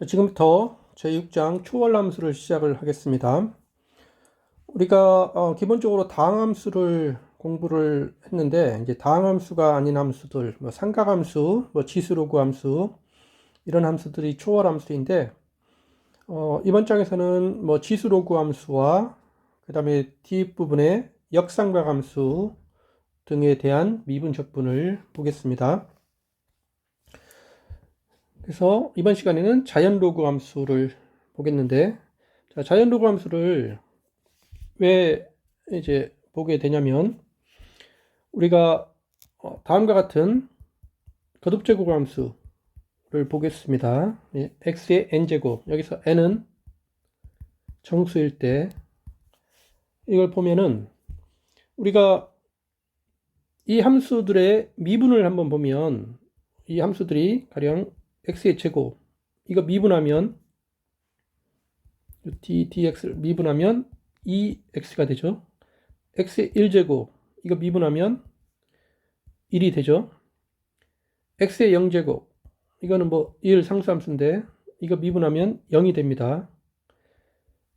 지금부터 제6장 초월함수를 시작을 하겠습니다. 우리가 기본적으로 다항함수를 공부를 했는데, 이제 다항함수가 아닌 함수들, 삼각함수, 지수로그 함수, 이런 함수들이 초월함수인데, 이번 장에서는 지수로그 함수와 그 다음에 뒷부분에 역삼각함수 등에 대한 미분 적분을 보겠습니다. 그래서 이번 시간에는 자연로그 함수를 보겠는데, 자, 자연로그 함수를 왜 이제 보게 되냐면, 우리가 다음과 같은 거듭제곱 함수를 보겠습니다. x의 n제곱, 여기서 n은 정수일 때, 이걸 보면은 우리가 이 함수들의 미분을 한번 보면, 이 함수들이 가령 x의 제곱, 이거 미분하면 dx를 미분하면 2x가 되죠. x의 1제곱, 이거 미분하면 1이 되죠. x의 0제곱, 이거는 1 상수함수인데 이거 미분하면 0이 됩니다.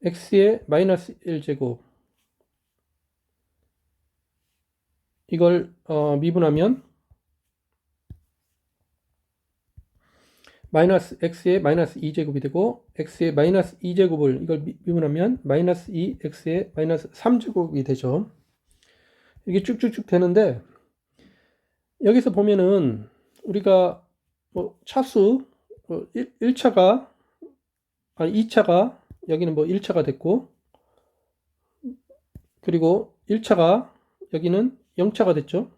x의 마이너스 1제곱, 이걸 미분하면 마이너스 x의 마이너스 2제곱이 되고, x의 마이너스 2제곱을 이걸 미분하면 마이너스 2x의 마이너스 3제곱이 되죠. 이게 쭉쭉쭉 되는데, 여기서 보면은 우리가 차수 1차가 2차가 여기는 1차가 됐고, 그리고 1차가 여기는 0차가 됐죠.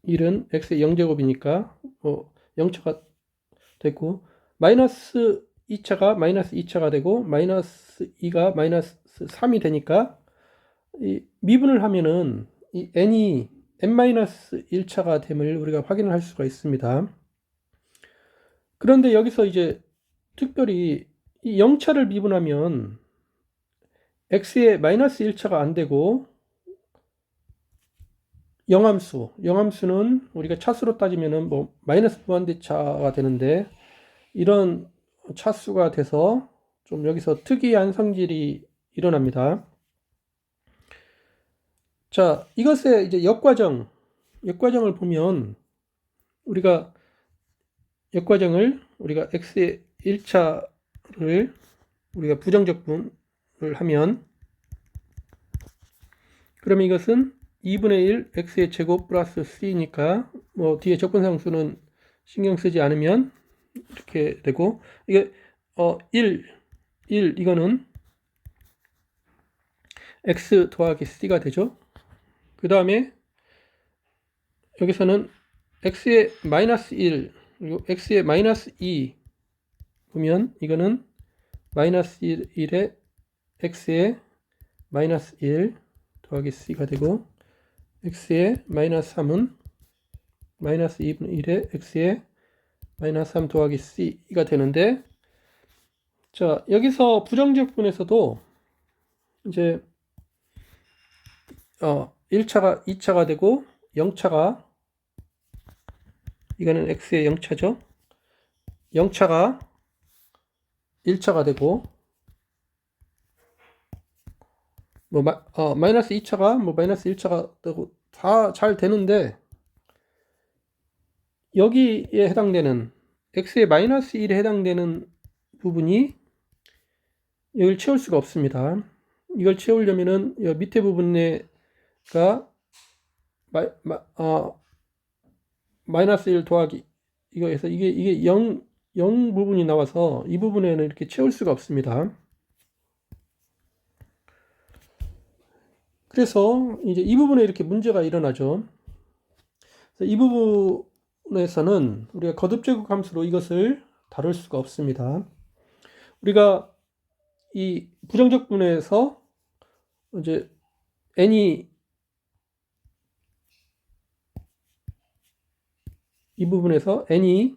1은 x의 0제곱이니까 0차가 됐고, 마이너스 2차가 마이너스 2차가 되고, 마이너스 2가 마이너스 3이 되니까 이 미분을 하면은 이 n이 n-1차가 됨을 우리가 확인을 할 수가 있습니다. 그런데 여기서 이제 특별히 이 0차를 미분하면 x의 마이너스 1차가 안 되고, 영함수는 우리가 차수로 따지면은 마이너스 무한대차가 되는데, 이런 차수가 돼서 좀 여기서 특이한 성질이 일어납니다. 자, 이것의 이제 역과정을 보면 우리가 x의 1차를 우리가 부정적분을 하면, 그러면 이것은 2분의 1 x의 제곱 플러스 c니까 뒤에 적분상수는 신경 쓰지 않으면 이렇게 되고, 이게 1 이거는 x 더하기 c가 되죠. 그 다음에 여기서는 x의 마이너스 1 그리고 x의 마이너스 2 보면 이거는 마이너스 1에 x의 마이너스 1 더하기 c가 되고, x의 마이너스 3은 마이너스 2분의 1에 x의 마이너스 3 더하기 c가 되는데, 자, 여기서 부정적분에서도 이제 1차가 2차가 되고, 0차가 이거는 x의 0차죠. 0차가 1차가 되고, 마이너스 2차가 마이너스 1차가 되고 다 잘 되는데, 여기에 해당되는 x의 마이너스 1에 해당되는 부분이 여기를 채울 수가 없습니다. 이걸 채우려면은 이 밑에 부분에가 마이너스 1 더하기 이거에서 이게 0 부분이 나와서 이 부분에는 이렇게 채울 수가 없습니다. 그래서 이제 이 부분에 이렇게 문제가 일어나죠. 이 부분에서는 우리가 거듭제곱 함수로 이것을 다룰 수가 없습니다. 우리가 이 부정적분에서 이제 n이 이 부분에서 n이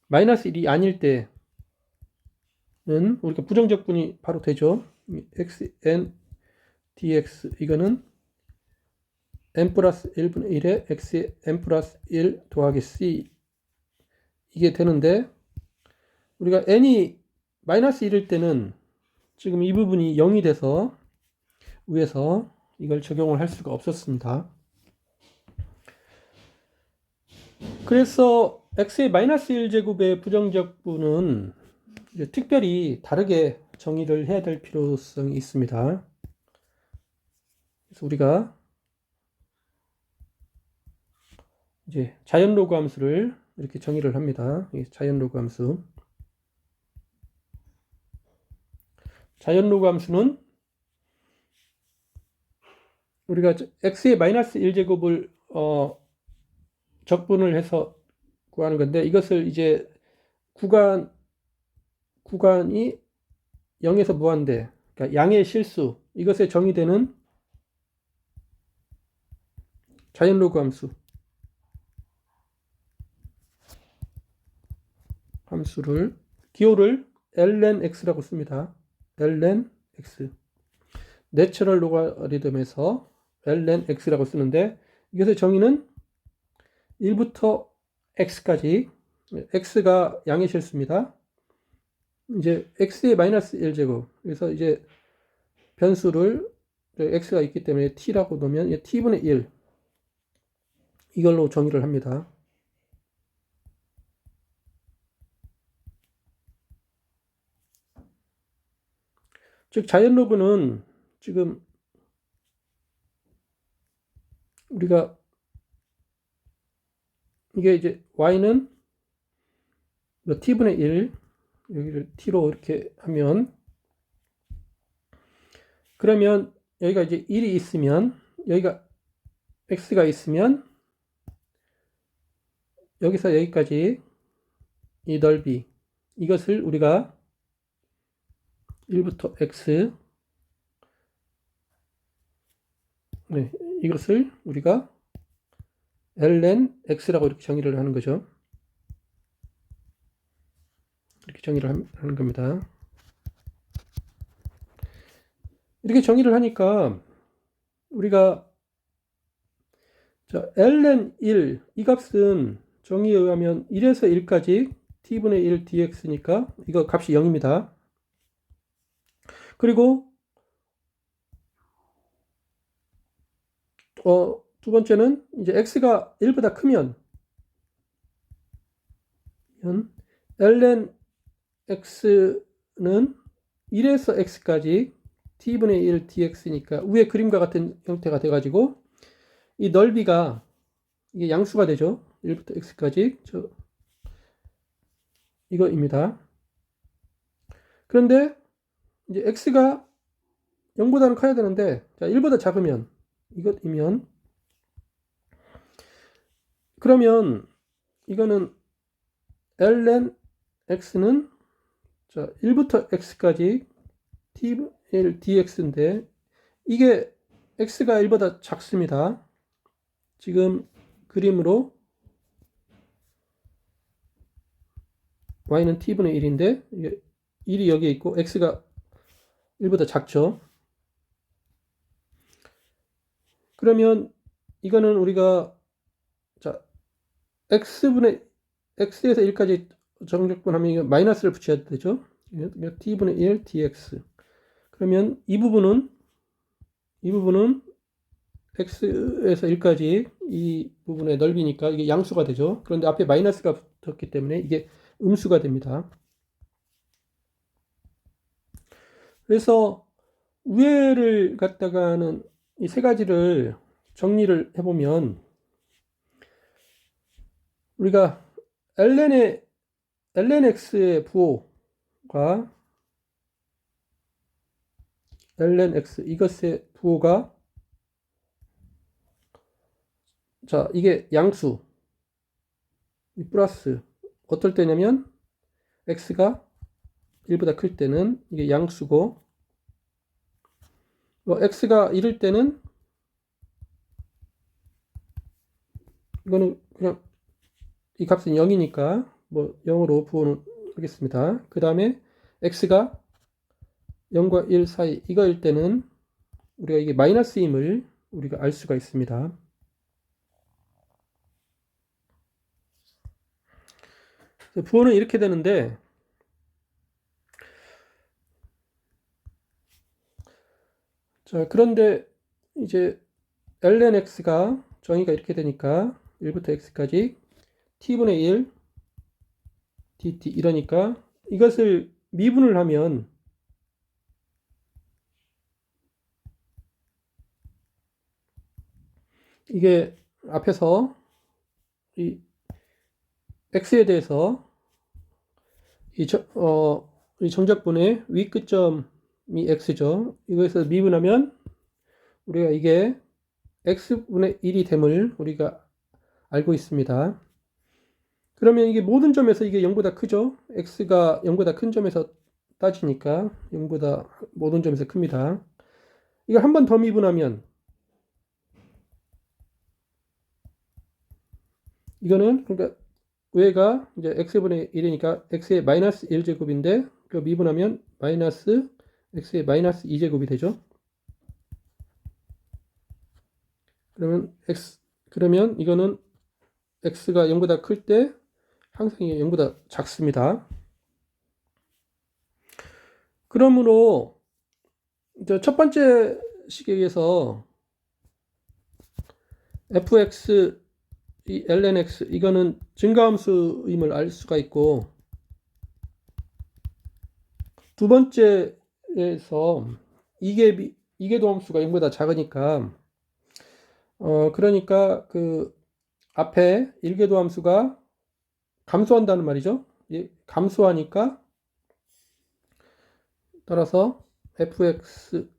마이너스 1이 아닐 때는 우리가 부정적분이 바로 되죠. xn dx 이거는 n 플러스 1분의 1에 x의 n 플러스 1 더하기 c 이게 되는데, 우리가 n이 마이너스 1일 때는 지금 이 부분이 0이 돼서 위에서 이걸 적용을 할 수가 없었습니다. 그래서 x의 마이너스 1제곱의 부정적분은 이제 특별히 다르게 정의를 해야 될 필요성이 있습니다. 그래서 우리가 이제 자연 로그 함수를 이렇게 정의를 합니다. 자연 로그 함수. 자연 로그 함수는 우리가 x의 마이너스 1제곱을 적분을 해서 구하는 건데, 이것을 이제 구간이 0에서 무한대, 그러니까 양의 실수, 이것에 정의되는 자연 로그 함수를 기호를 ln x라고 씁니다. ln x. 내추럴 로가리즘에서 ln x라고 쓰는데, 이것의 정의는 1부터 x까지, x가 양의 실수입니다. 이제 x의 마이너스 1제곱, 그래서 이제 변수를 x가 있기 때문에 t라고 놓으면 t분의 1, 이걸로 정의를 합니다. 즉 자연 로그는 지금 우리가 이게 이제 y는 t분의 1, 여기를 t로 이렇게 하면, 그러면 여기가 이제 1이 있으면, 여기가 x가 있으면 여기서 여기까지 이 넓이, 이것을 우리가 1부터 x, 네, 이것을 우리가 ln x라고 이렇게 정의를 하는 거죠. 이렇게 정의를 하는 겁니다. 이렇게 정의를 하니까 우리가 ln 1, 이 값은 정의에 의하면 1에서 1까지 t분의 1 dx니까 이거 값이 0입니다. 그리고 두 번째는 이제 x가 1보다 크면 ln x는 1에서 x까지 t분의 1 dx니까 위의 그림과 같은 형태가 돼가지고 이 넓이가 이게 양수가 되죠. 1부터 x까지 이거입니다. 그런데 이제 x가 0보다는 커야 되는데, 자, 1보다 작으면 이것이면, 그러면 이거는 ln x는 자 1부터 x까지 tl dx인데, 이게 x가 1보다 작습니다. 지금 그림으로 y는 t분의 1인데 이게 1이 여기에 있고 x가 1보다 작죠. 그러면 이거는 우리가 자 x에서 1까지 정적분하면 이거 마이너스를 붙여야 되죠. t분의 1 dx. 그러면 이 부분은 x에서 1까지 이 부분의 넓이니까 이게 양수가 되죠. 그런데 앞에 마이너스가 붙었기 때문에 이게 음수가 됩니다. 그래서 위에를 갖다가는 이 세 가지를 정리를 해보면, 우리가 ln x의 부호가 ln x, 이것의 부호가 자 이게 양수, 플러스 어떨 때냐면 x가 1보다 클 때는 이게 양수고, x가 1일 때는 이거는 그냥 이 값은 0이니까 0으로 부호는 하겠습니다. 그 다음에 x가 0과 1 사이 이거일 때는 우리가 이게 마이너스임을 우리가 알 수가 있습니다. 부호는 이렇게 되는데, 자, 그런데 이제 ln x가 정의가 이렇게 되니까 1부터 x까지 t분의 1 dt 이러니까 이것을 미분을 하면 이게 앞에서 이 x에 대해서 이 정적분의 위 끝점이 x죠. 이거에서 미분하면 우리가 이게 x분의 1이 됨을 우리가 알고 있습니다. 그러면 이게 모든 점에서 이게 0보다 크죠? x가 0보다 큰 점에서 따지니까 0보다 모든 점에서 큽니다. 이걸 한 번 더 미분하면 이거는 그러니까 외가 이제 x분의 1이니까 x의 마이너스 1제곱인데 그 미분하면 마이너스 x의 마이너스 2제곱이 되죠. 그러면 이거는 x가 0보다 클 때 항상 0보다 작습니다. 그러므로 첫 번째 식에서 fx 이 ln x 이거는 증가함수임을 알 수가 있고, 두 번째에서 이계도함수가 0보다 작으니까 그러니까 그 앞에 일계도함수가 감소한다는 말이죠. 감소하니까 따라서 fx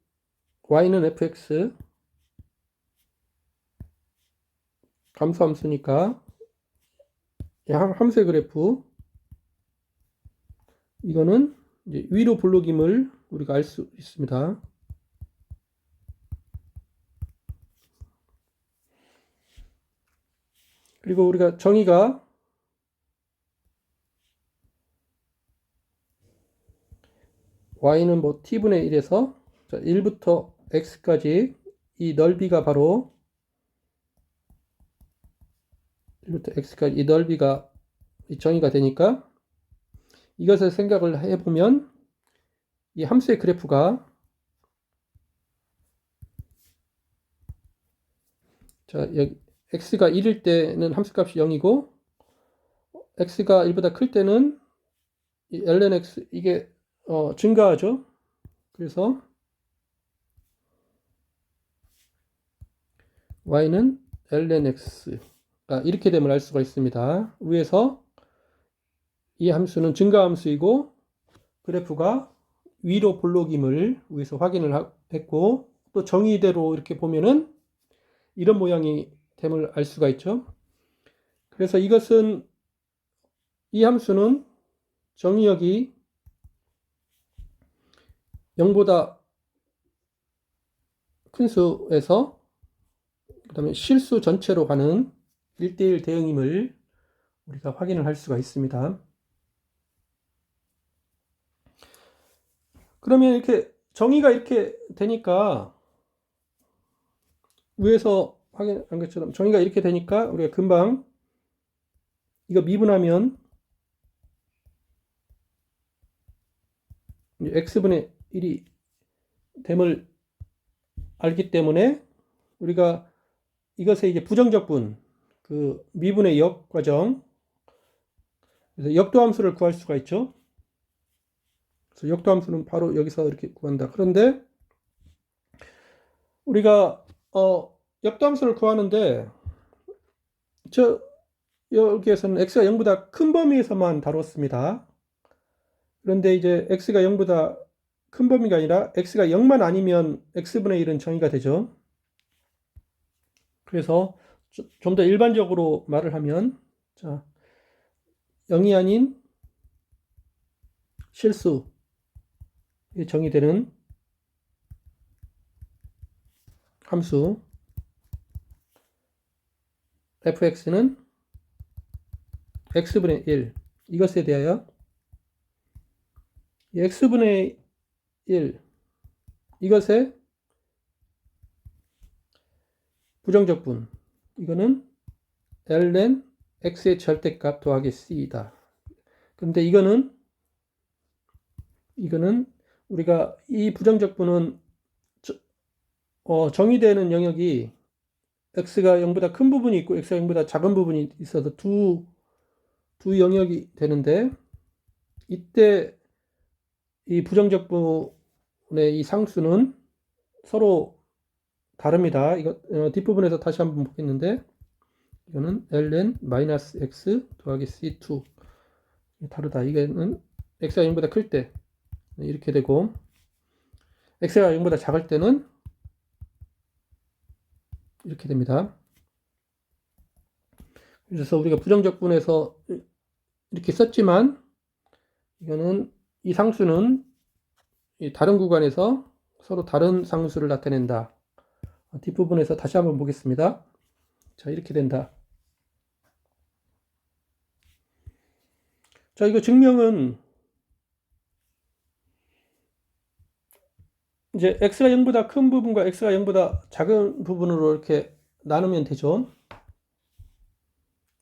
y는 fx 감소함수니까 함수의 그래프 이거는 이제 위로 볼록임을 우리가 알 수 있습니다. 그리고 우리가 정의가 y는 뭐 t분의 1에서 1부터 x까지 이 넓이가 바로 1부터 x까지 이 넓이가 정의가 되니까 이것을 생각을 해보면 이 함수의 그래프가 여기 x가 1일 때는 함수값이 0이고 x가 1보다 클 때는 이 ln x 이게 증가하죠. 그래서 y는 ln x가 이렇게 됨을 알 수가 있습니다. 위에서 이 함수는 증가함수이고 그래프가 위로 볼록임을 위에서 확인을 했고, 또 정의대로 이렇게 보면은 이런 모양이 됨을 알 수가 있죠. 그래서 이 함수는 정의역이 0보다 큰 수에서 그 다음에 실수 전체로 가는 1대1 대응임을 우리가 확인을 할 수가 있습니다. 그러면 이렇게 정의가 이렇게 되니까 위에서 확인한 것처럼 정의가 이렇게 되니까 우리가 금방 이거 미분하면 x분의 1이 됨을 알기 때문에 우리가 이것의 이제 부정적분 그 미분의 역 과정, 그래서 역도함수를 구할 수가 있죠. 그래서 역도함수는 바로 여기서 이렇게 구한다. 그런데 우리가 역도함수를 구하는데 여기에서는 x가 0보다 큰 범위에서만 다뤘습니다. 그런데 이제 x가 0보다 큰 범위가 아니라 x가 0만 아니면 x분의 1은 정의가 되죠. 그래서 좀 더 일반적으로 말을 하면 0이 아닌 실수에 정의되는 함수 fx는 x분의 1 이것에 대하여 x분의 1 이것의 부정적분 이거는 ln x의 절대값 더하기 c이다. 그런데 이거는 우리가 이 부정적분은 정의되는 영역이 x가 0보다 큰 부분이 있고 x가 0보다 작은 부분이 있어서 두 영역이 되는데, 이때 이 부정적분의 이 상수는 서로 다릅니다. 이거 뒷부분에서 다시 한번 보겠는데, 이거는 ln 마이너스 x 더하기 c2 다르다. 이거는 x가 0보다 클 때 이렇게 되고, x가 0보다 작을 때는 이렇게 됩니다. 그래서 우리가 부정적분에서 이렇게 썼지만, 이거는 이 상수는 다른 구간에서 서로 다른 상수를 나타낸다. 뒷부분에서 다시 한번 보겠습니다. 자, 이렇게 된다. 자, 이거 증명은 이제 x가 0보다 큰 부분과 x가 0보다 작은 부분으로 이렇게 나누면 되죠.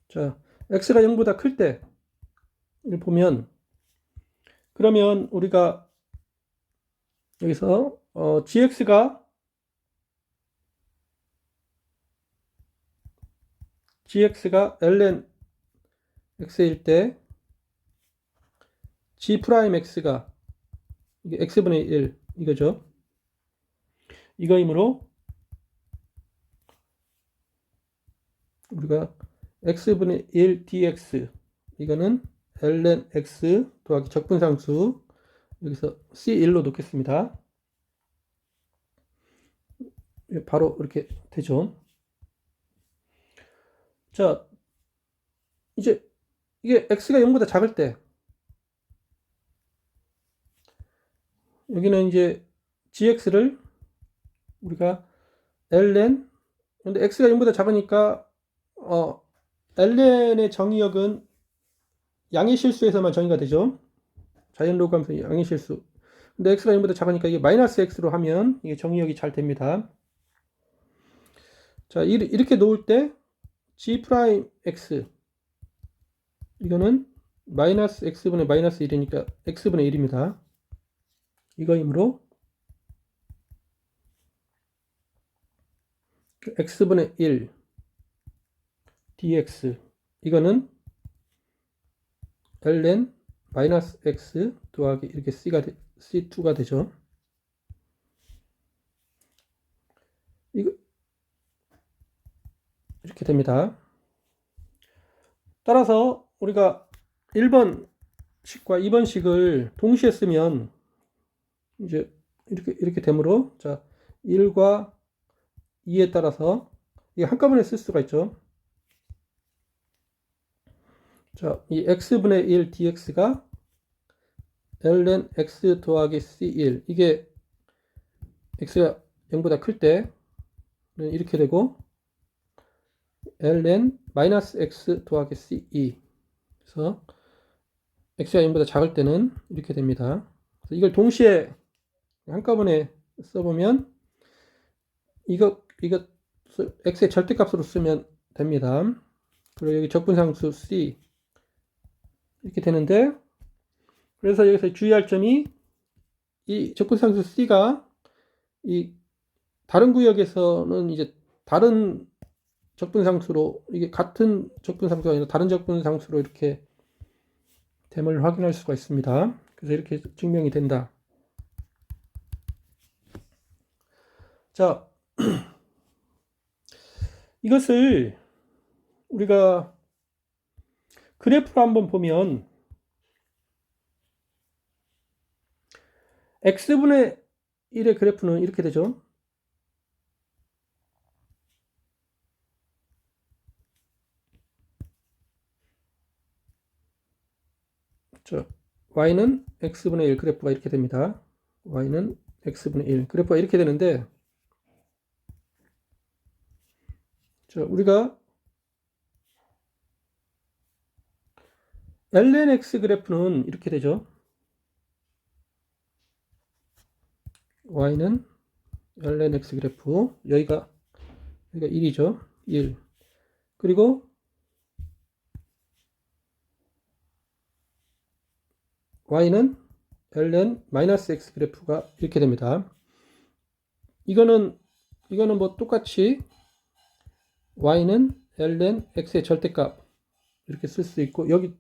자, x가 0보다 클 때를 보면, 그러면 우리가 여기서 gx가 ln x일 때 g 프라임 x가 이게 x분의 1 이거죠. 이거이므로 우리가 x분의 1 dx 이거는 ln x 더하기 적분상수 여기서 c1로 놓겠습니다. 바로 이렇게 되죠. 자, 이제 이게 x가 0보다 작을 때 여기는 이제 gx를 우리가 ln, 근데 x가 0보다 작으니까 ln의 정의역은 양의 실수에서만 정의가 되죠. 자연 로그 함수 양의 실수. 근데 x가 0보다 작으니까 이게 마이너스 x로 하면 이게 정의역이 잘 됩니다. 자, 이렇게 놓을 때 g 프라임 x 이거는 마이너스 x분의 마이너스 1이니까 x분의 1입니다. 이거이므로 x분의 1 dx 이거는 ln 마이너스 x 더하기 이렇게 c2가 되죠. 이거 이렇게 됩니다. 따라서 우리가 1번식과 2번식을 동시에 쓰면 이제 이렇게 되므로, 자, 1과 2에 따라서 이게 한꺼번에 쓸 수가 있죠. 자, 이 x분의 1 dx가 ln x 더하기 c1 이게 x가 0보다 클 때는 이렇게 되고, ln 마이너스 x 더하기 c2 그래서 x가 0보다 작을 때는 이렇게 됩니다. 그래서 이걸 동시에 한꺼번에 써보면 이거 x의 절대값으로 쓰면 됩니다. 그리고 여기 적분상수 c 이렇게 되는데, 그래서 여기서 주의할 점이 이 적분상수 c가 이 다른 구역에서는 이제 다른 적분상수로, 이게 같은 적분상수가 아니라 다른 적분상수로 이렇게 됨을 확인할 수가 있습니다. 그래서 이렇게 증명이 된다. 자, 이것을 우리가 그래프로 한번 보면 x분의 1의 그래프는 이렇게 되죠. 자, y는 x분의 1 그래프가 이렇게 됩니다. y는 x분의 1 그래프가 이렇게 되는데, 자, 우리가 ln x 그래프는 이렇게 되죠. y는 ln x 그래프 여기가 1이죠. 1. 그리고 y는 ln 마이너스 x 그래프가 이렇게 됩니다. 이거는 이거는 뭐 똑같이 y는 ln x의 절대값 이렇게 쓸 수 있고, 여기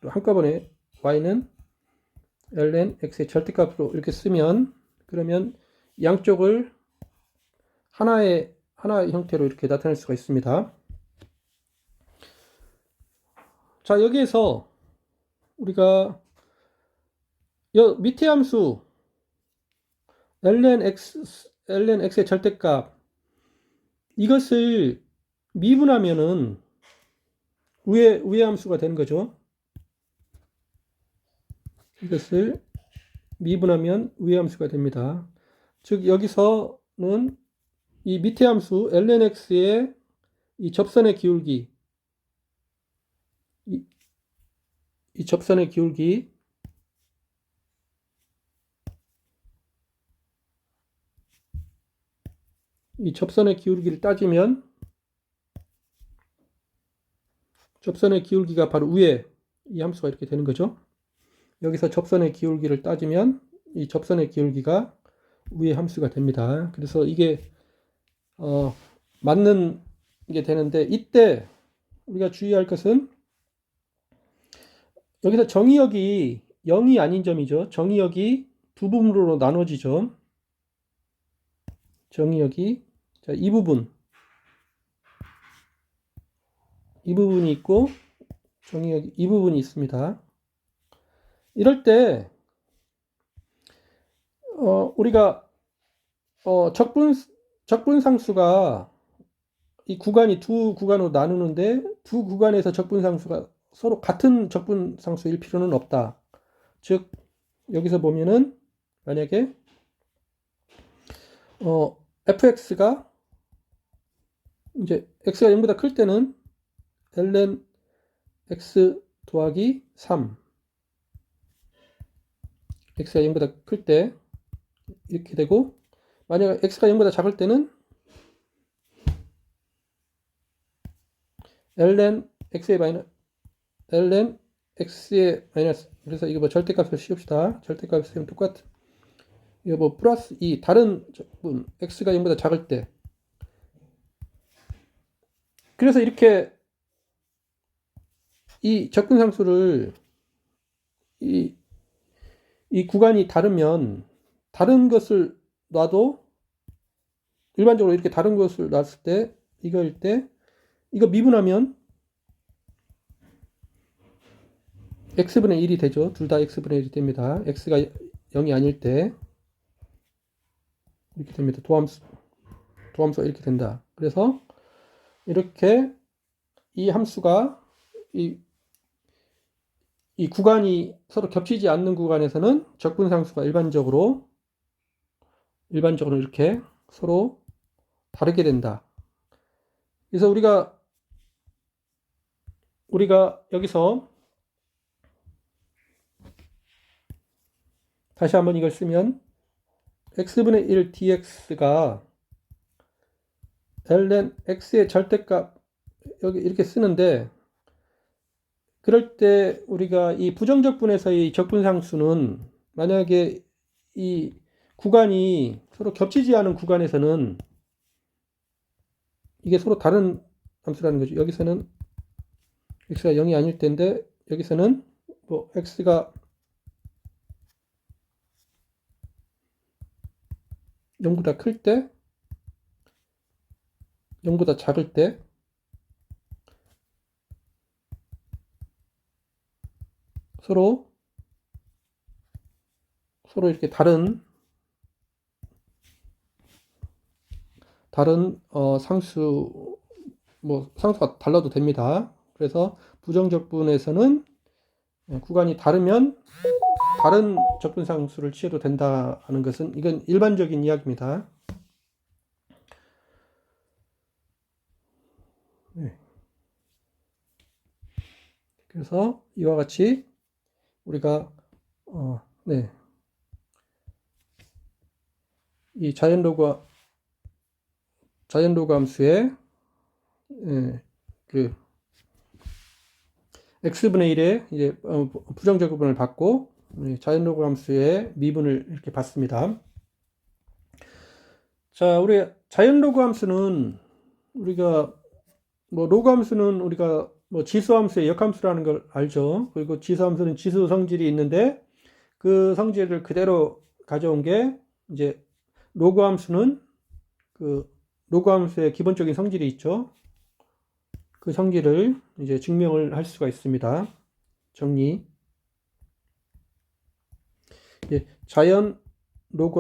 한꺼번에 y는 ln x의 절대값으로 이렇게 쓰면, 그러면 양쪽을 하나의 형태로 이렇게 나타낼 수가 있습니다. 자, 여기에서 우리가 밑에 함수 ln x의 절대값, 이것을 미분하면은 위의 함수가 되는 거죠. 이것을 미분하면 위의 함수가 됩니다. 즉 여기서는 이 밑에 함수 ln x의 이 접선의 기울기, 이 접선의 기울기, 이 접선의 기울기를 따지면, 접선의 기울기가 바로 위에 이 함수가 이렇게 되는 거죠. 여기서 접선의 기울기를 따지면 이 접선의 기울기가 위의 함수가 됩니다. 그래서 이게 맞는 게 되는데, 이때 우리가 주의할 것은 여기서 정의역이 0이 아닌 점이죠. 정의역이 두 부분으로 나눠지죠. 정의역이, 자, 이 부분이 있고 정의역이 이 부분이 있습니다. 이럴 때 우리가 적분상수가 이 구간이 두 구간으로 나누는데, 두 구간에서 적분상수가 서로 같은 적분상수일 필요는 없다. 즉 여기서 보면은 만약에 fx가 이제 x가 0보다 클 때는 ln x 더하기 3, x가 0보다 클 때 이렇게 되고, 만약 x가 0보다 작을 때는 ln x의 마이너스, 그래서 이거 뭐 절대값을 씌웁시다. 절대값을 씌우면 똑같은, 이거 뭐 플러스 2, 다른 적분 x가 0보다 작을 때. 그래서 이렇게 이 적분상수를 이 구간이 다르면 다른 것을 놔도, 일반적으로 이렇게 다른 것을 놨을 때, 이거일 때 이거 미분하면 x분의 1이 되죠. 둘 다 x분의 1이 됩니다. x가 0이 아닐 때 이렇게 됩니다. 도함수가 이렇게 된다. 그래서 이렇게 이 함수가 이 구간이 서로 겹치지 않는 구간에서는 적분상수가 일반적으로 이렇게 서로 다르게 된다. 그래서 우리가 여기서 다시 한번 이걸 쓰면 x분의 1 dx가 ln x의 절대값, 여기 이렇게 쓰는데, 그럴 때 우리가 이 부정적분에서의 적분상수는, 만약에 이 구간이 서로 겹치지 않은 구간에서는 이게 서로 다른 함수라는 거죠. 여기서는 x가 0이 아닐 때인데, 여기서는 뭐 x가 0보다 클 때, 0보다 작을 때, 서로 이렇게 다른 상수, 뭐 상수가 달라도 됩니다. 그래서 부정적분에서는 구간이 다르면 다른 적분상수를 취해도 된다는 것은, 이건 일반적인 이야기입니다. 네. 그래서 이와 같이 우리가 이 자연로그 함수의 그 x분의 1의 이제 부정적분을 받고 자연로그 함수의 미분을 이렇게 받습니다. 자, 우리 자연 로그 함수는 우리가 뭐 로그 함수는 우리가 뭐 지수 함수의 역함수라는 걸 알죠. 그리고 지수 함수는 지수 성질이 있는데 그 성질을 그대로 가져온 게 이제 로그 함수는 그 로그 함수의 기본적인 성질이 있죠. 그 성질을 이제 증명을 할 수가 있습니다. 정리. 자연 로그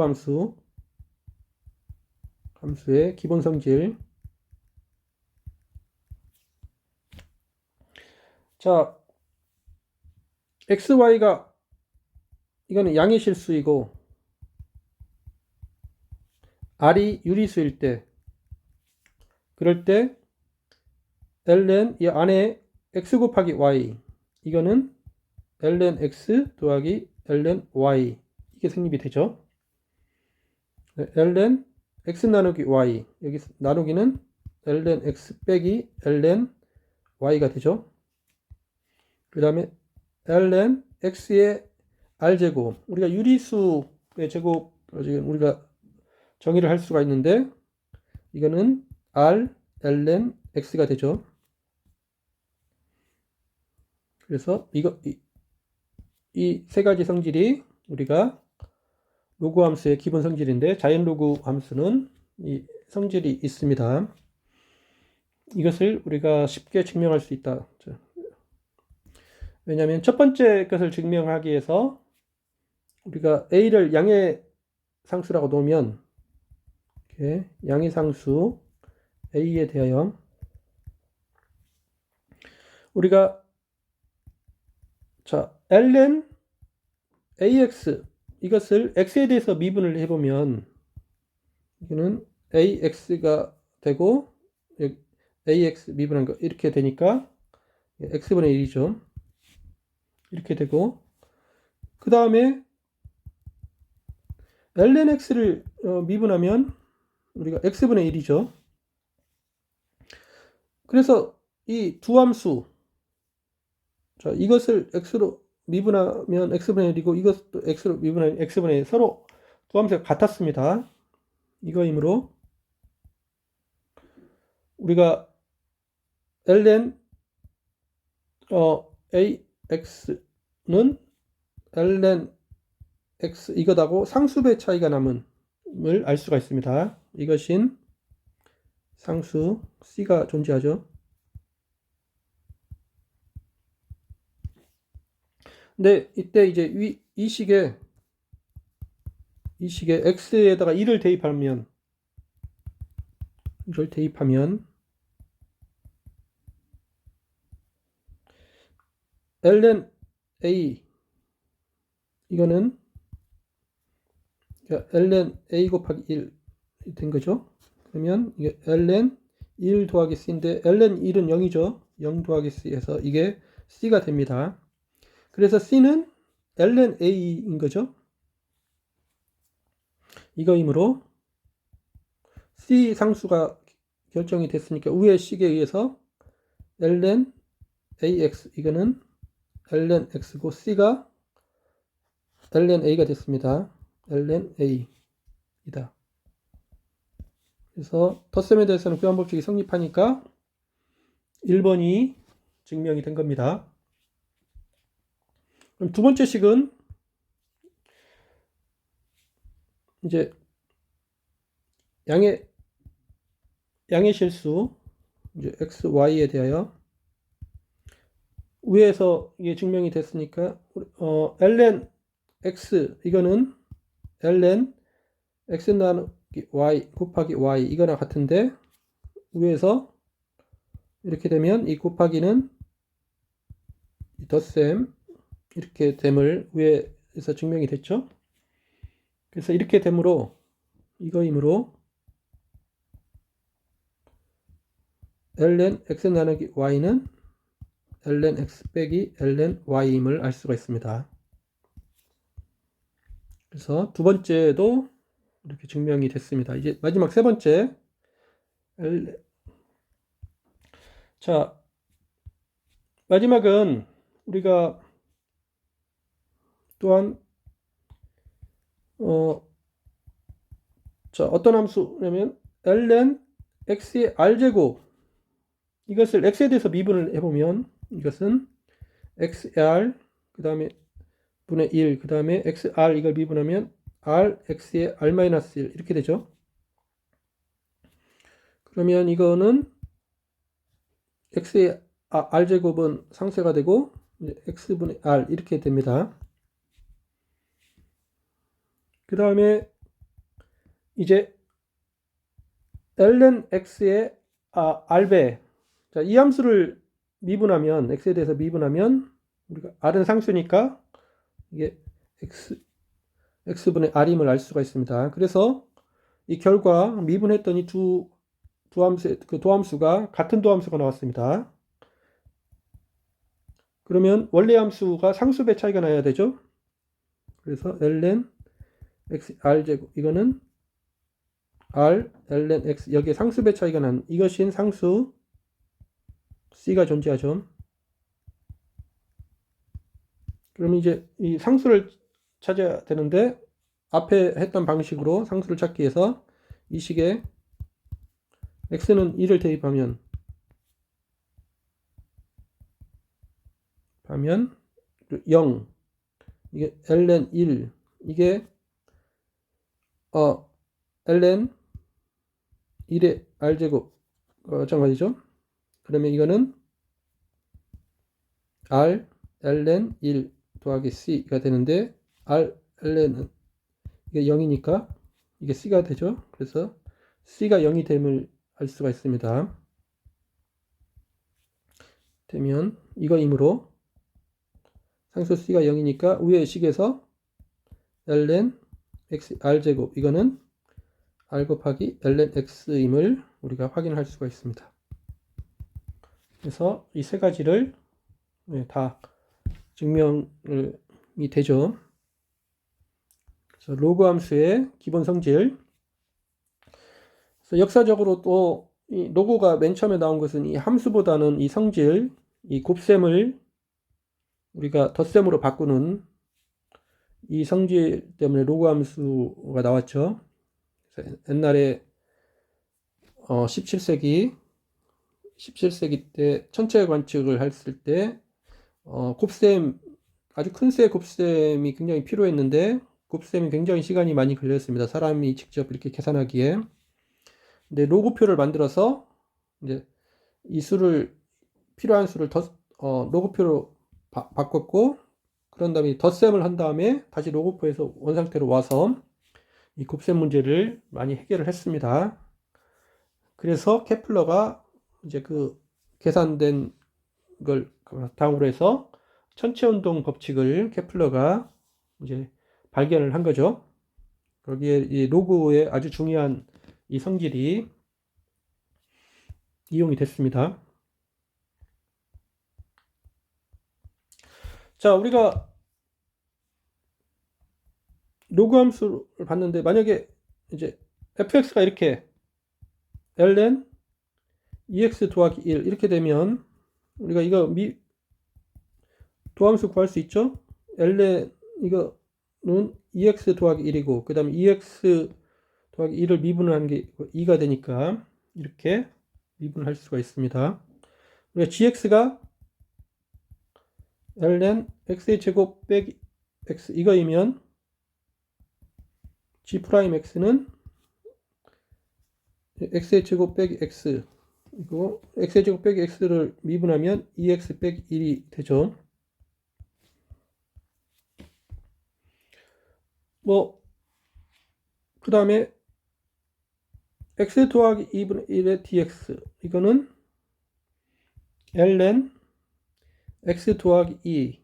함수의 기본 성질. 자, xy가 이거는 양의 실수이고 r이 유리수일 때 그럴 때 ln 이 안에 x 곱하기 y 이거는 ln x 더하기 ln y 이게 성립이 되죠. ln x 나누기 y 여기 나누기는 ln x 빼기 ln y가 되죠. 그 다음에 ln x의 r제곱 우리가 유리수의 제곱 지금 우리가 정의를 할 수가 있는데 이거는 r ln x가 되죠. 그래서 이 세 가지 성질이 우리가 로그 함수의 기본 성질인데 자연 로그 함수는 이 성질이 있습니다. 이것을 우리가 쉽게 증명할 수 있다. 왜냐하면 첫 번째 것을 증명하기 위해서 우리가 a를 양의 상수라고 놓으면 이렇게 양의 상수 a에 대하여 우리가 자 ln ax 이것을 x에 대해서 미분을 해보면 이거는 ax가 되고 ax 미분한 거 이렇게 되니까 x분의 1이죠. 이렇게 되고 그 다음에 ln x를 미분하면 우리가 x분의 1이죠. 그래서 이 두 함수 자 이것을 x로 미분하면 x분의 1이고 이것도 x로 미분하면 x분의 1 서로 두 함수가 같았습니다. 이거이므로 우리가 ln ax는 ln x 이것하고 상수배 차이가 남음을 알 수가 있습니다. 이것인 상수 c가 존재하죠. 근데 이때 이제 이 식에 x에다가 1을 대입하면 ln a 이거는 ln a 곱하기 1 된 거죠. 그러면 이게 ln 1 더하기 c인데 ln 1은 0이죠. 0 더하기 c에서 이게 c가 됩니다. 그래서 c는 ln a인 거죠. 이거이므로 c 상수가 결정이 됐으니까 위의 식에 의해서 ln ax 이거는 ln x고 c가 ln a가 됐습니다. ln a이다. 그래서 덧셈에 대해서는 교환법칙이 성립하니까 1번이 증명이 된 겁니다. 그럼 두 번째 식은 이제 양의 실수 이제 x, y에 대하여 위에서 이게 증명이 됐으니까 ln x 이거는 ln x 나누기 y 곱하기 y 이거랑 같은데 위에서 이렇게 되면 이 곱하기는 이 덧셈 이렇게 됨을 위에서 증명이 됐죠. 그래서 이렇게 되므로 이거이므로 ln x 나누기 y는 ln x 빼기 ln y임을 알 수가 있습니다. 그래서 두 번째도 이렇게 증명이 됐습니다. 이제 마지막 세 번째 자 마지막은 우리가 또한 자, 어떤 함수냐면 ln x의 r제곱, 이것을 x에 대해서 미분을 해보면 이것은 xr 그 다음에 분의 1, 그 다음에 xr 이걸 미분하면 r x의 r-1 이렇게 되죠. 그러면 이거는 x의 r제곱은 상쇄가 되고 x분의 r 이렇게 됩니다. 그 다음에 이제 ln x의 r배, 자, 이 함수를 미분하면 x에 대해서 미분하면 우리가 r은 상수니까 이게 x분의 r임을 알 수가 있습니다. 그래서 이 결과 미분했더니 두 함수, 그 도함수가 같은 도함수가 나왔습니다. 그러면 원래 함수가 상수배 차이가 나야 되죠. 그래서 ln x r제곱, 이거는 r ln x, 여기에 상수배 차이가 난 이것인 상수 c가 존재하죠. 그럼 이제 이 상수를 찾아야 되는데 앞에 했던 방식으로 상수를 찾기 위해서 이 식에 x는 1을 대입하면 0, 이게 ln 1, 이게 ln 1의 r제곱 마찬가지죠. 그러면 이거는 r ln 1 더하기 c가 되는데 r ln은 이게 0이니까 이게 c가 되죠. 그래서 c가 0이 됨을 알 수가 있습니다. 되면 이거이므로 상수 c가 0이니까 위의 식에서 ln x r제곱, 이거는 r 곱하기 ln x임을 우리가 확인할 수가 있습니다. 그래서 이 세 가지를 다 증명이 되죠. 그래서 로그 함수의 기본 성질. 그래서 역사적으로 또 이 로그가 맨 처음에 나온 것은 이 함수보다는 이 성질, 이 곱셈을 우리가 덧셈으로 바꾸는 이 성질 때문에 로그 함수가 나왔죠. 그래서 옛날에 17세기 때 천체 관측을 했을 때 곱셈, 아주 큰 수의 곱셈이 굉장히 필요했는데 곱셈이 굉장히 시간이 많이 걸렸습니다. 사람이 직접 이렇게 계산하기에. 근데 로그표를 만들어서 이제 이 수를, 필요한 수를 로그표로 바꿨고, 그런 다음에 덧셈을 한 다음에 다시 로그표에서 원상태로 와서 이 곱셈 문제를 많이 해결을 했습니다. 그래서 케플러가 이제 그 계산된 걸 바탕으로 해서 천체운동 법칙을 케플러가 이제 발견을 한 거죠. 거기에 이 로그의 아주 중요한 이 성질이 이용이 됐습니다. 자, 우리가 로그 함수를 봤는데 만약에 이제 fx가 이렇게 ln ex 더하기 1 이렇게 되면 우리가 이거 도함수 구할 수 있죠? ln 이거는 ex 더하기 1이고 그 다음에 ex 더하기 1을 미분하는 게 2가 되니까 이렇게 미분할 수가 있습니다. 우리가 gx가 ln x의 제곱 빼기 x 이거이면 g'x는 x의 제곱 빼기 x, 이거 x의 제곱 빼기 x를 미분하면 2x 빼기 1이 되죠. 그 다음에 x 더하기 2분의 1의 dx, 이거는 ln x 더하기 2.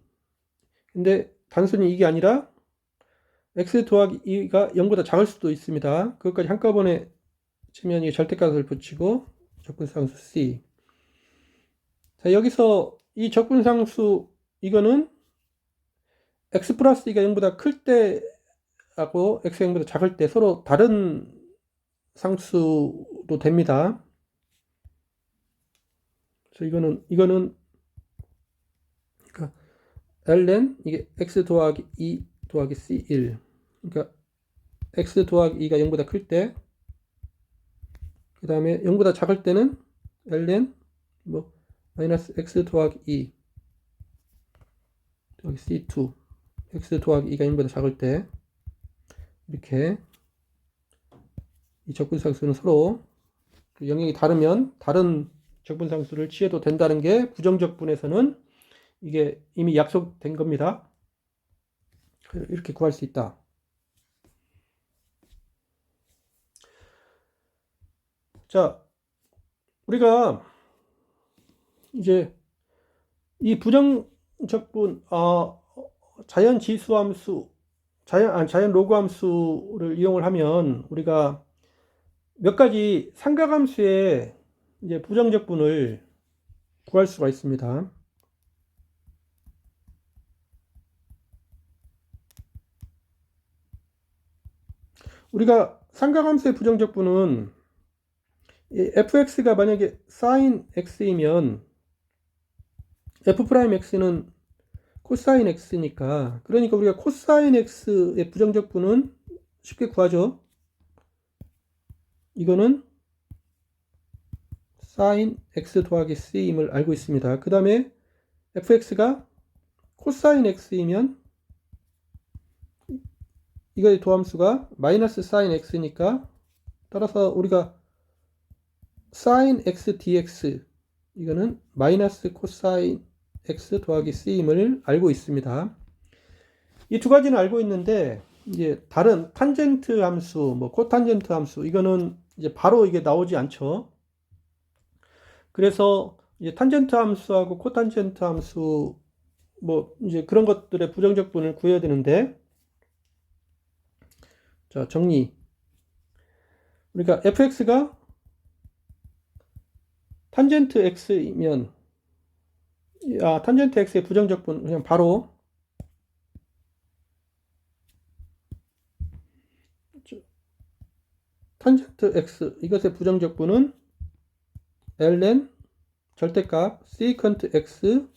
근데 단순히 이게 아니라 x 더하기 2가 0보다 작을 수도 있습니다. 그것까지 한꺼번에 치면 이 절대값을 붙이고 적분상수 c. 자, 여기서 이 적분상수 이거는 x 플러스 2가 0보다 클 때하고 x 0보다 작을 때 서로 다른 상수로 됩니다. 그래서 이거는 그러니까 ln 이게 x 더하기 2 더하기 c1, 그러니까 x 더하기 2가 0보다 클 때, 그 다음에 0보다 작을 때는 ln 뭐 마이너스 x 더하기 2 더하기 c2 x 더하기 2가 0보다 작을 때 이렇게 이 적분상수는 서로 그 영역이 다르면 다른 적분상수를 취해도 된다는 게 부정적분에서는 이게 이미 약속된 겁니다. 이렇게 구할 수 있다. 자, 우리가 이제 이 부정적분, 자연 지수함수, 자연 로그함수를 이용을 하면 우리가 몇 가지 삼각함수의 이제 부정적분을 구할 수가 있습니다. 우리가 삼각함수의 부정적분은 fx가 만약에 sin x이면 f'x는 코사인 x니까, 그러니까 우리가 코사인 x의 부정적분은 쉽게 구하죠. 이거는 sin x 더하기 c임을 알고 있습니다. 그 다음에 fx가 코사인 x이면 이거의 도함수가 마이너스 sin x니까, 따라서 우리가 sin x dx 이거는 마이너스 코사인 x 더하기 c임을 알고 있습니다. 이 두 가지는 알고 있는데, 이제 다른 탄젠트 함수, 뭐 코탄젠트 함수, 이거는 이제 바로 이게 나오지 않죠. 그래서 이제 탄젠트 함수하고 코탄젠트 함수, 뭐 이제 그런 것들의 부정적분을 구해야 되는데, 자, 정리. 우리가 fx가 탄젠트 x이면, 탄젠트 x의 부정적분 그냥 바로 탄젠트 x 이것의 부정적분은 ln 절대값 secant x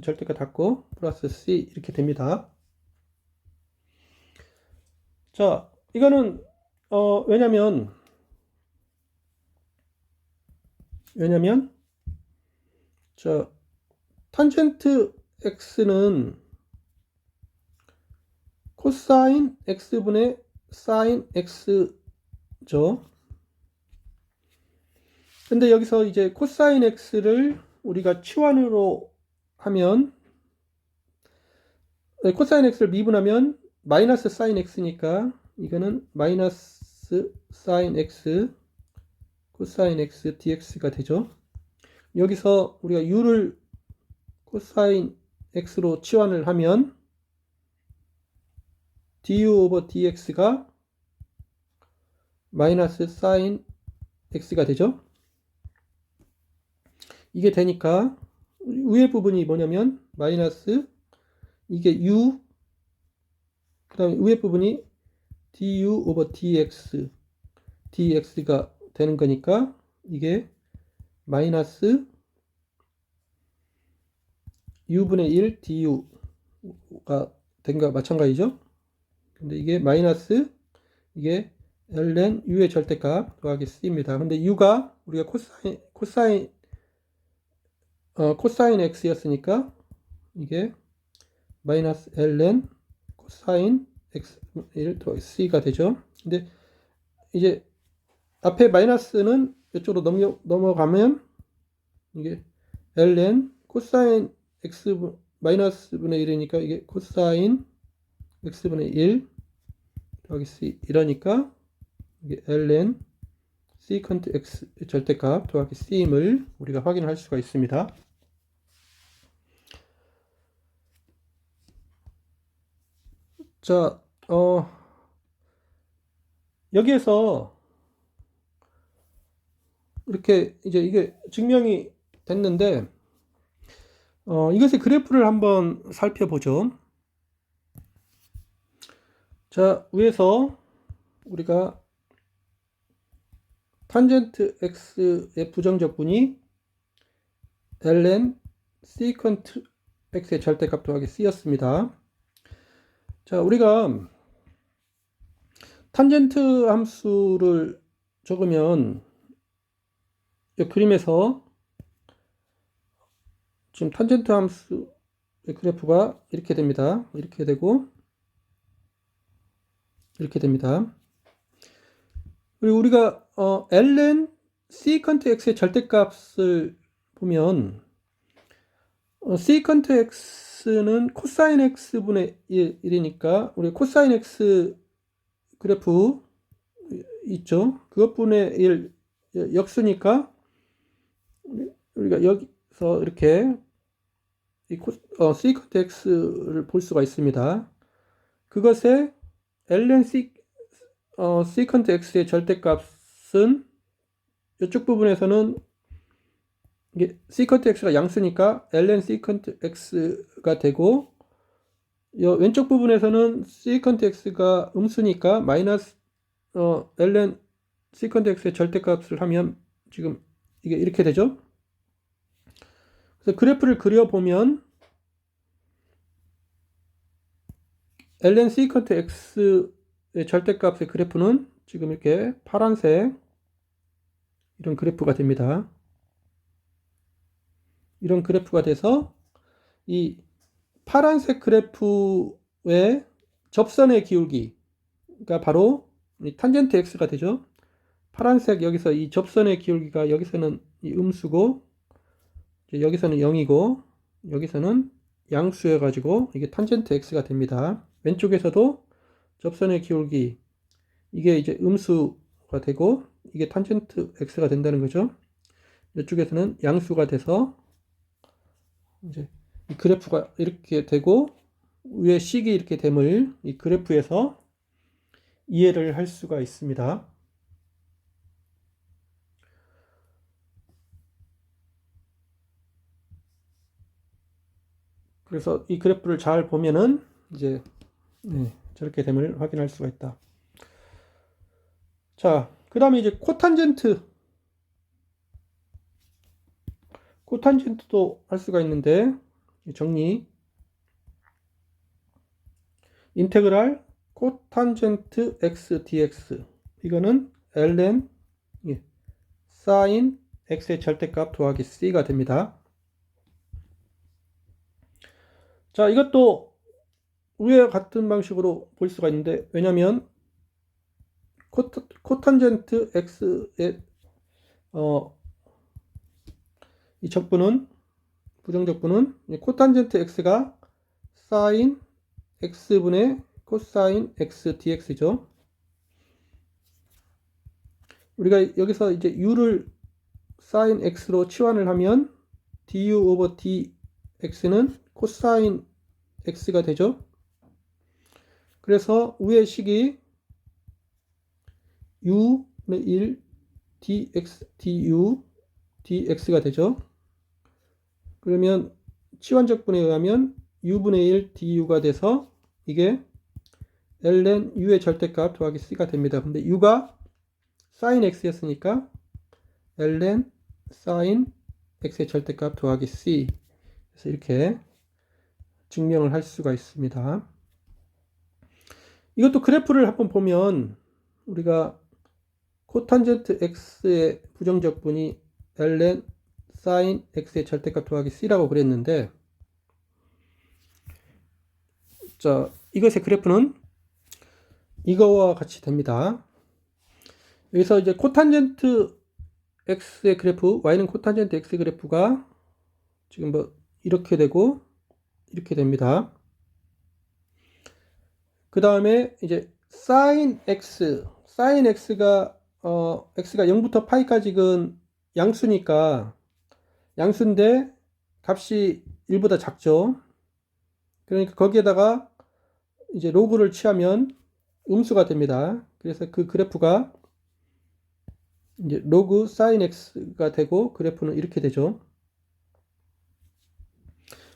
절대값 닫고 플러스 c 이렇게 됩니다. 자, 이거는 왜냐면 자, 탄젠트 x는 코사인 x분의 사인 x죠. 근데 여기서 이제 코사인 x를 우리가 치환으로 하면, 코사인 x를 미분하면 마이너스 사인 x니까 이거는 마이너스 사인 x 코사인 x dx가 되죠. 여기서 우리가 u를 코사인 x로 치환을 하면 du 오버 dx가 마이너스 사인 x가 되죠. 이게 되니까 위에 부분이 뭐냐면 마이너스 이게 u, 그 다음에 위에 부분이 du 오버 dx가 되는 거니까 이게 마이너스 u분의 1 du가 된 거 마찬가지죠. 근데 이게 마이너스 이게 ln u의 절대값 더하기 c입니다. 근데 u가 우리가 코사인 x였으니까 이게 마이너스 ln 코사인 x 1 더하기 c가 되죠. 근데 이제 앞에 마이너스는 이쪽으로 넘어가면 이게 ln 코사인 x 마이너스 분의 1이니까 이게 코사인 x분의 1 더하기 c 이러니까 이게 ln secant x 절대값 더하기 c임을 우리가 확인할 수가 있습니다. 자, 여기에서 이렇게 이제 이게 증명이 됐는데, 이것의 그래프를 한번 살펴보죠. 자, 위에서 우리가 탄젠트 x의 부정적분이 ln secant x의 절대값 더하기 c였습니다. 자, 우리가 탄젠트 함수를 적으면 이 그림에서 지금 탄젠트 함수의 그래프가 이렇게 됩니다. 이렇게 되고 이렇게 됩니다. 그리고 우리가 ln secant x의 절대값을 보면 secant x는 코사인 x분의 1이니까 우리 코사인 x 그래프 있죠. 그것분의 1 역수니까 우리가 여기서 이렇게 이 secant x를 볼 수가 있습니다. 그것의 ln secant x의 절대값은 이쪽 부분에서는 이게 secant x가 양수니까 ln secant x가 되고 왼쪽 부분에서는 secant x가 음수니까 마이너스 ln secant x의 절대값을 하면 지금 이게 이렇게 되죠. 그래서 그래프를 그려보면 ln secant x의 절대값의 그래프는 지금 이렇게 파란색 이런 그래프가 됩니다. 이런 그래프가 돼서 이 파란색 그래프의 접선의 기울기가 바로 탄젠트 x가 되죠. 파란색 여기서 이 접선의 기울기가 여기서는 이 음수고 여기서는 0이고 여기서는 양수여 가지고 이게 탄젠트 x가 됩니다. 왼쪽에서도 접선의 기울기 이게 이제 음수가 되고 이게 탄젠트 x가 된다는 거죠. 이쪽에서는 양수가 돼서 이제 이 그래프가 이렇게 되고 위에 식이 이렇게 됨을 이 그래프에서 이해를 할 수가 있습니다. 그래서 이 그래프를 잘 보면은 이제 저렇게 됨을 확인할 수가 있다. 자, 그 다음에 이제 코탄젠트도 할 수가 있는데 정리 인테그랄 코탄젠트 x dx 이거는 ln sin x의 절대값 더하기 c가 됩니다. 자, 이것도 위와 같은 방식으로 볼 수가 있는데 왜냐면 코탄젠트 x의 이 적분은 부정적분은 코탄젠트 x가 sin x분의 코사인 x dx죠. 우리가 여기서 이제 u를 sin x로 치환을 하면 du 오버 dx는 코사인 x가 되죠. 그래서 위의 식이 u분의 1 dx du dx가 되죠. 그러면 치환적분에 의하면 u분의 1 du가 돼서 이게 ln u의 절대값 더하기 c가 됩니다. 근데 u가 sin x였으니까 ln sin x의 절대값 더하기 c 그래서 이렇게 증명을 할 수가 있습니다. 이것도 그래프를 한번 보면 우리가 코탄젠트 x의 부정적분이 ln sin x의 절대값 더하기 c라고 그랬는데 자, 이것의 그래프는 이거와 같이 됩니다. 여기서 이제 코탄젠트 x의 그래프, y는 코탄젠트 x 그래프가 지금 뭐 이렇게 되고 이렇게 됩니다. 그 다음에 이제 sin x가 x가 0부터 파이까지는 양수니까 양수인데 값이 1보다 작죠. 그러니까 거기에다가 이제 로그를 취하면 음수가 됩니다. 그래서 그 그래프가 이제 로그 sin x가 되고 그래프는 이렇게 되죠.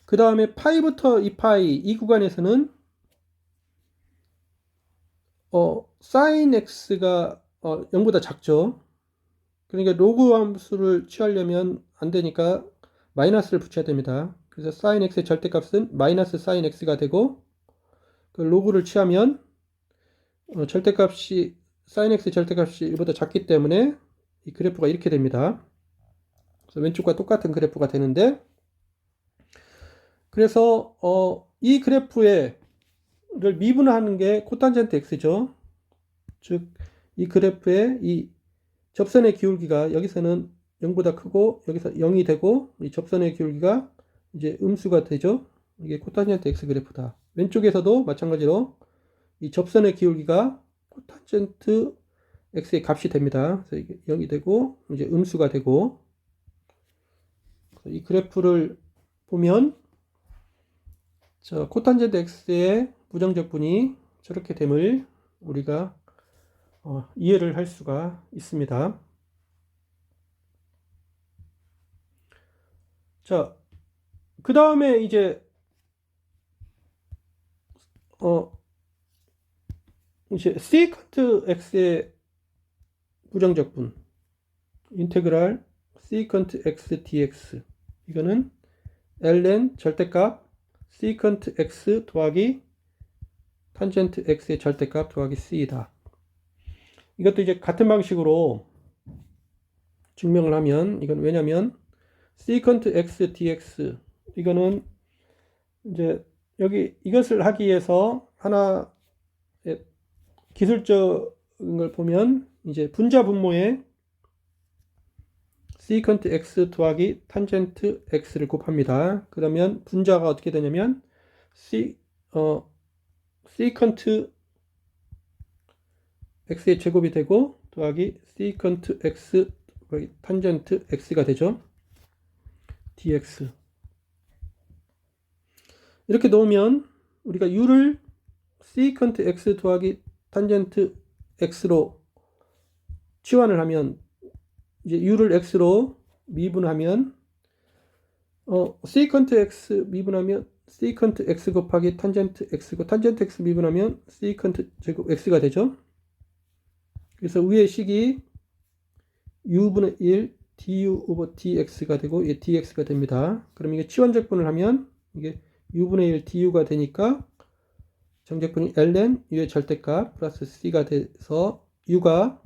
그 다음에 파이부터 2파이 이 구간에서는 sin x가 0보다 작죠. 그러니까 로그 함수를 취하려면 안 되니까 마이너스를 붙여야 됩니다. 그래서 sin x의 절대값은 마이너스 sin x가 되고 그 로그를 취하면 절대값이 sin x 절대값이 1보다 작기 때문에 이 그래프가 이렇게 됩니다. 그래서 왼쪽과 똑같은 그래프가 되는데, 그래서 이 그래프를 미분하는 게 코탄젠트 x죠. 즉 이 그래프의 이 접선의 기울기가 여기서는 0보다 크고 여기서 0이 되고 이 접선의 기울기가 이제 음수가 되죠. 이게 코탄젠트 x 그래프다. 왼쪽에서도 마찬가지로 이 접선의 기울기가 코탄젠트 x의 값이 됩니다. 그래서 이게 0이 되고 이제 음수가 되고, 이 그래프를 보면 코탄젠트 x의 부정적분이 저렇게 됨을 우리가 이해를 할 수가 있습니다. 자, 그 다음에 이제 세컨트 x의 부정적분, 인테그랄 세컨트 x dx, 이거는 ln 절대값 세컨트 x 더하기 탄젠트 x의 절대값 더하기 c이다. 이것도 이제 같은 방식으로 증명을 하면, 이건 왜냐면 세컨트 x dx, 이거는 이제 여기 이것을 하기 위해서 하나 기술적인 걸 보면 이제 분자 분모에 세컨트 x 더하기 탄젠트 x를 곱합니다. 그러면 분자가 어떻게 되냐면 세컨트 x의 제곱이 되고 더하기 세컨트 x 더하기 탄젠트 x가 되죠. dx. 이렇게 놓으면 우리가 u를 세컨트 x 더하기 탄젠트 x로 치환을 하면, 이제 u를 x로 미분하면 세컨트 x 미분하면 세컨트 x 곱하기 탄젠트 x고, 탄젠트 x 미분하면 세컨트 제곱 x가 되죠. 그래서 위의 식이 u분의 1 du 오버 dx가 되고, 이게 dx가 됩니다. 그럼 이게 치환적분을 하면 이게 u분의 1 du가 되니까 정적분이 ln u의 절대값 플러스 c가 돼서 u가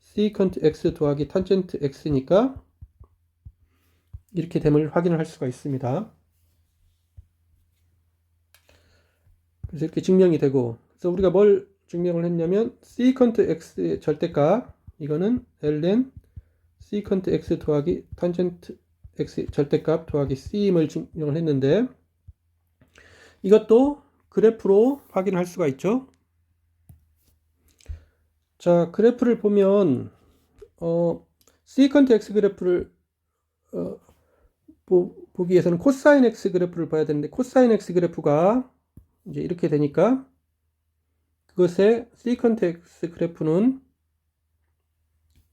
세컨트 x 더하기 탄젠트 x니까 이렇게 됨을 확인을 할 수가 있습니다. 그래서 이렇게 증명이 되고, 그래서 우리가 뭘 증명을 했냐면 세컨트 x의 절대값, 이거는 ln 세컨트 x 더하기 탄젠트 x의 절대값 더하기 c임을 증명을 했는데, 이것도 그래프로 확인할 수가 있죠. 자, 그래프를 보면 세컨트 x 그래프를 보기 위해서는 코사인 x 그래프를 봐야 되는데, 코사인 x 그래프가 이제 이렇게 되니까 그것의 세컨트 x 그래프는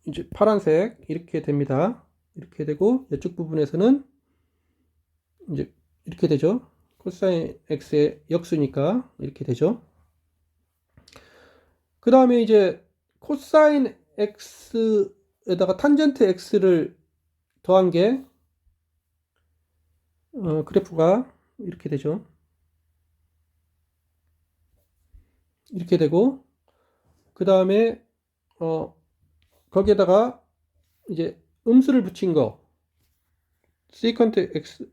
이제 파란색 이렇게 됩니다. 이렇게 되고, 이쪽 부분에서는 이제 이렇게 되죠. 코사인 x의 역수니까 이렇게 되죠. 그 다음에 이제 코사인 x에다가 탄젠트 x를 더한 게 그래프가 이렇게 되죠. 이렇게 되고, 그 다음에 거기에다가 이제 음수를 붙인 거, 세컨트 x,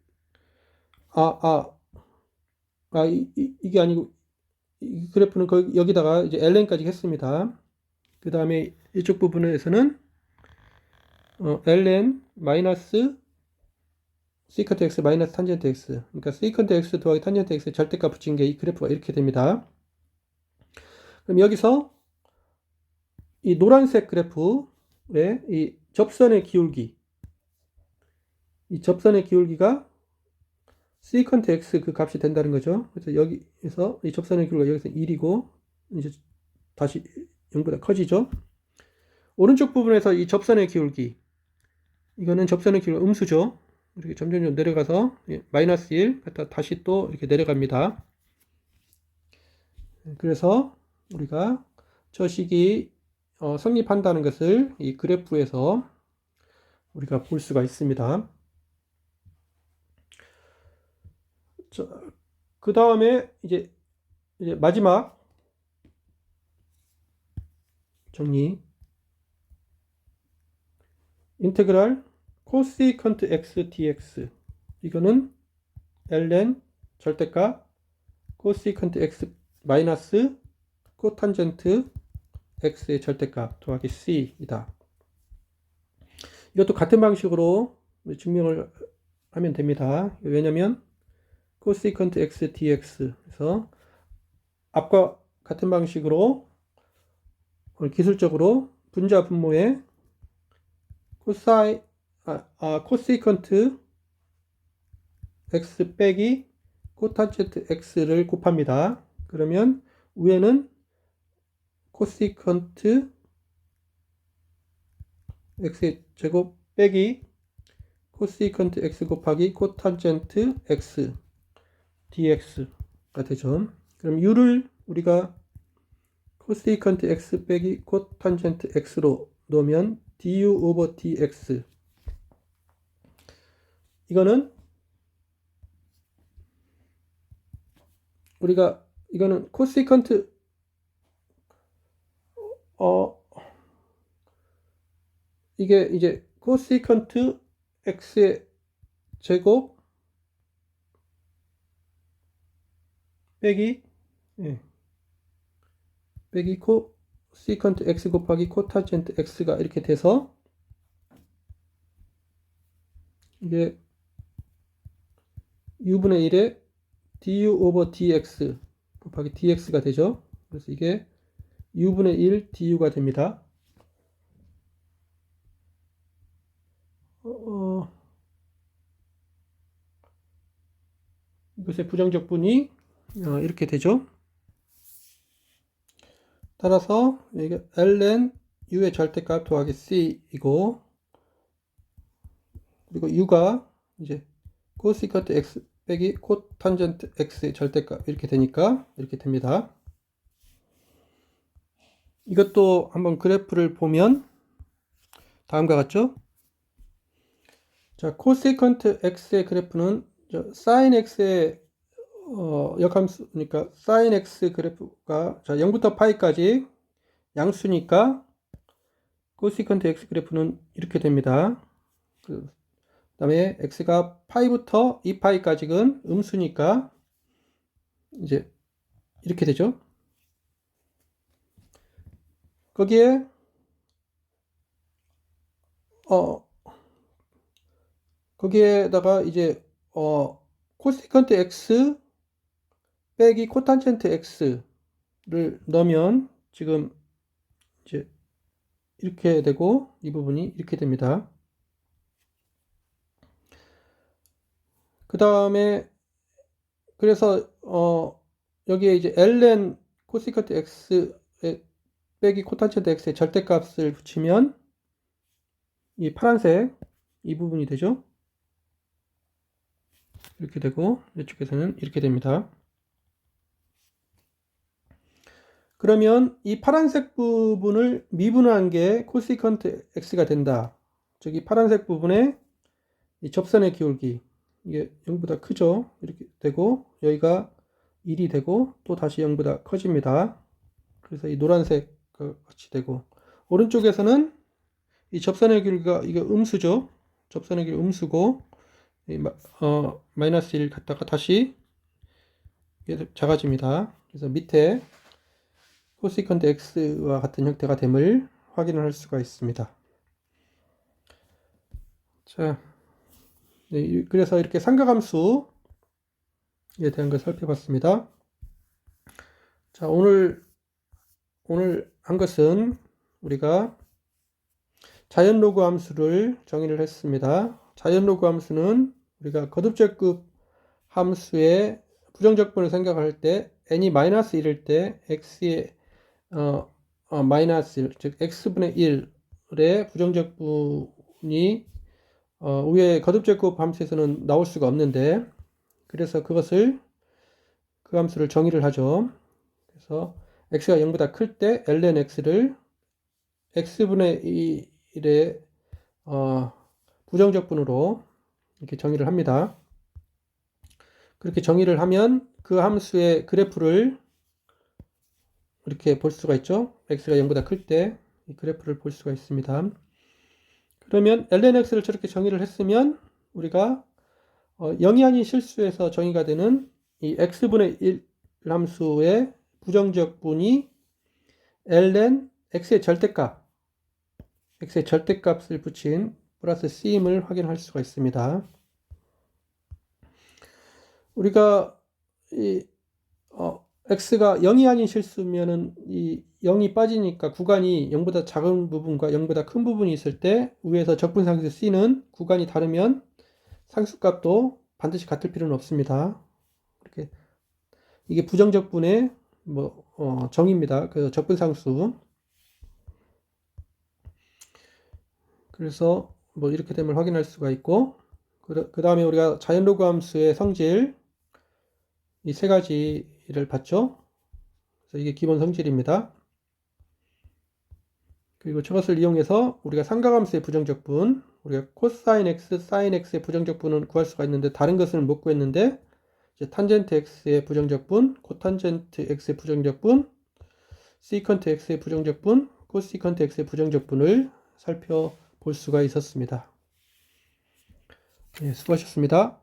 이게 아니고, 이 그래프는 여기다가 이제 ln까지 했습니다. 그 다음에 이쪽 부분에서는 ln 마이너스 세컨트 x 마이너스 탄젠트 x, 그러니까 세컨트 x 더하기 탄젠트 x의 절대값 붙인 게 이 그래프가 이렇게 됩니다. 그럼 여기서 이 노란색 그래프의 이 접선의 기울기, 이 접선의 기울기가 세컨트 x 그 값이 된다는 거죠. 그래서 여기에서 이 접선의 기울기가 여기서 1이고 이제 다시 0보다 커지죠. 오른쪽 부분에서 이 접선의 기울기, 이거는 접선의 기울기 음수죠. 이렇게 점점 내려가서 마이너스 1 갖다 다시 또 이렇게 내려갑니다. 그래서 우리가 저 식이 성립한다는 것을 이 그래프에서 우리가 볼 수가 있습니다. 그 다음에 이제 마지막 정리. 인테그랄 코시컨트 x dx. 이거는 ln 절대값 코시컨트 x 마이너스 코탄젠트 x의 절대값 더하기 c이다. 이것도 같은 방식으로 증명을 하면 됩니다. 왜냐면 코시컨트 x dx 그래서 앞과 같은 방식으로 기술적으로 분자 분모에 코시컨트 x 빼기 코탄젠트 x를 곱합니다. 그러면 위에는 코시컨트 x의 제곱 빼기 코시컨트 x 곱하기 코탄젠트 x dx가 되죠. 그럼 u를 우리가 코시컨트 x 빼기 코탄젠트 x로 놓으면 du 오버 dx. 이거는 우리가 이거는 코시컨트 이게 이제 코시컨트 x의 제곱 빼기 빼기 코시컨트 x 곱하기 코탄젠트 x가 이렇게 돼서 이게 u분의 1에 du 오버 dx 곱하기 dx가 되죠. 그래서 이게 u분의 1 du가 됩니다. 이것의 부정적분이 이렇게 되죠. 따라서 이게 ln u의 절대값 더하기 c이고, 그리고 u가 이제 코시컨트 x 빼기 코탄젠트 x의 절대값 이렇게 되니까 이렇게 됩니다. 이것도 한번 그래프를 보면 다음과 같죠? 자, 코시컨트 x의 그래프는 sin x의 역함수니까 sin x 그래프가 자 0부터 파이까지 양수니까 코시컨트 x 그래프는 이렇게 됩니다. 그 다음에 x가 파이부터 2파이까지는 음수니까 이제 이렇게 되죠. 거기에 거기에다가 이제 코시컨트 x 빼기 코탄젠트 x를 넣으면 지금 이제 이렇게 되고 이 부분이 이렇게 됩니다. 그 다음에 그래서 여기에 이제 ln 코시컨트 x 빼기 코탄젠트 x의 절대값을 붙이면 이 파란색 이 부분이 되죠. 이렇게 되고 이쪽에서는 이렇게 됩니다. 그러면 이 파란색 부분을 미분한 게 코시컨트 x가 된다. 즉 이 파란색 부분에 이 접선의 기울기 이게 0보다 크죠. 이렇게 되고 여기가 1이 되고 또 다시 0보다 커집니다. 그래서 이 노란색 같이 되고 오른쪽에서는 이 접선의 기울기가 이게 음수죠. 접선의 기울기 음수고 마이너스 1 갔다가 다시 작아집니다. 그래서 밑에 코시컨트 x와 같은 형태가 됨을 확인을 할 수가 있습니다. 자, 네, 그래서 이렇게 삼각함수에 대한 걸 살펴봤습니다. 자, 오늘 한 것은 우리가 자연로그 함수를 정의를 했습니다. 자연로그 함수는 우리가 거듭제곱 함수의 부정적분을 생각할 때 n이 마이너스 1일 때 x의 마이너스 1, 즉 x분의 1의 부정적분이 위에 거듭제곱 함수에서는 나올 수가 없는데 그래서 그 함수를 정의를 하죠. 그래서 x가 0보다 클 때 ln x를 x분의 1의 부정적분으로 이렇게 정의를 합니다. 그렇게 정의를 하면 그 함수의 그래프를 이렇게 볼 수가 있죠. x가 0보다 클 때 이 그래프를 볼 수가 있습니다. 그러면 lnx를 저렇게 정의를 했으면 우리가 0이 아닌 실수에서 정의가 되는 이 x분의 1 함수의 부정적분이 ln x의 절대값을 붙인 플러스 c임을 확인할 수가 있습니다. 우리가 x가 0이 아닌 실수면은 이 0이 빠지니까 구간이 0보다 작은 부분과 0보다 큰 부분이 있을 때 위에서 적분상수 c는 구간이 다르면 상수값도 반드시 같을 필요는 없습니다. 이렇게 이게 부정적분의 정의입니다. 그 적분상수. 그래서 이렇게 되면 확인할 수가 있고, 그 다음에 우리가 자연로그 함수의 성질 이 세 가지를 봤죠. 그래서 이게 기본 성질입니다. 그리고 저것을 이용해서 우리가 삼각함수의 부정적분, 우리가 코사인 x, 사인 x의 부정적분은 구할 수가 있는데 다른 것은 못 구했는데 이제 탄젠트 x의 부정적분, 코탄젠트 x의 부정적분, 시컨트 x의 부정적분, 코시컨트 x의 부정적분을 살펴볼 수가 있었습니다. 네, 수고하셨습니다.